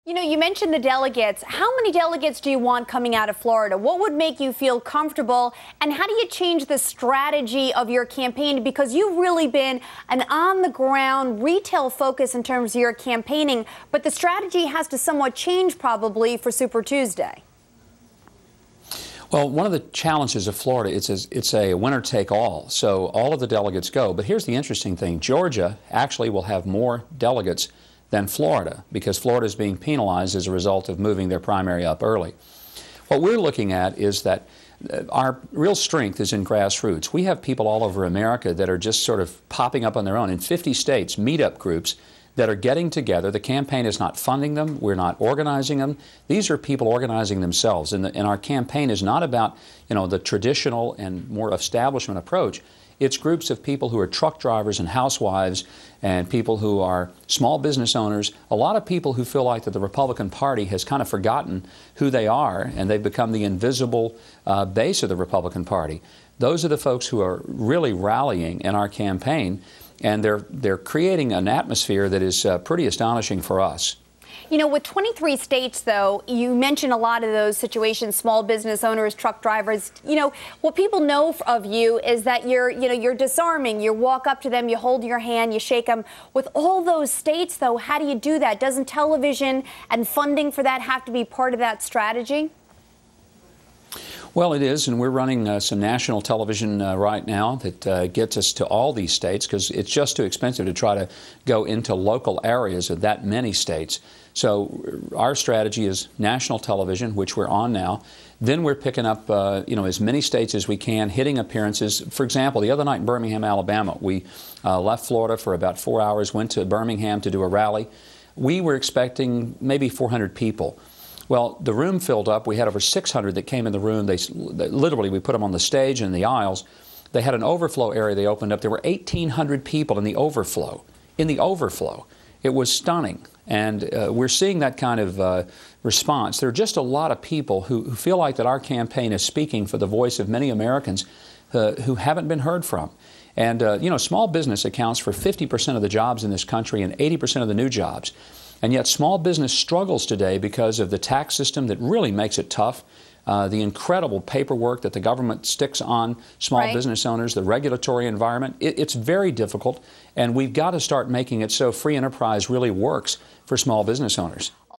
You know, you mentioned the delegates. How many delegates do you want coming out of Florida? What would make you feel comfortable? And how do you change the strategy of your campaign? Because you've really been an on-the-ground retail focus in terms of your campaigning, but the strategy has to somewhat change probably for Super Tuesday. Well, one of the challenges of Florida, it's a winner-take-all, so all of the delegates go. But here's the interesting thing. Georgia actually will have more delegates than Florida, because Florida is being penalized as a result of moving their primary up early. What we're looking at is that our real strength is in grassroots. We have people all over America that are just sort of popping up on their own. In 50 states, meetup groups that are getting together. The campaign is not funding them. We're not organizing them. These are people organizing themselves. And our campaign is not about, the traditional and more establishment approach. It's groups of people who are truck drivers and housewives and people who are small business owners, a lot of people who feel like that the Republican Party has kind of forgotten who they are, and they've become the invisible base of the Republican Party. Those are the folks who are really rallying in our campaign, and they're creating an atmosphere that is pretty astonishing for us. You know, with 23 states, though, you mentioned a lot of those situations, small business owners, truck drivers. What people know of you is that you're disarming. You walk up to them, you hold your hand, you shake them. With all those states, though, how do you do that? Doesn't television and funding for that have to be part of that strategy? Well, it is, and we're running some national television right now that gets us to all these states, because it's just too expensive to try to go into local areas of that many states. So our strategy is national television, which we're on now. Then we're picking up as many states as we can, hitting appearances. For example, the other night in Birmingham, Alabama, we left Florida for about 4 hours, went to Birmingham to do a rally. We were expecting maybe 400 people. Well, the room filled up. We had over 600 that came in the room. They literally, we put them on the stage and the aisles. They had an overflow area they opened up. There were 1,800 people in the overflow. It was stunning. And we're seeing that kind of response. There are just a lot of people who feel like that our campaign is speaking for the voice of many Americans who haven't been heard from. And, small business accounts for 50% of the jobs in this country and 80% of the new jobs. And yet small business struggles today because of the tax system that really makes it tough, the incredible paperwork that the government sticks on small business owners, the regulatory environment. It's very difficult, and we've got to start making it so free enterprise really works for small business owners.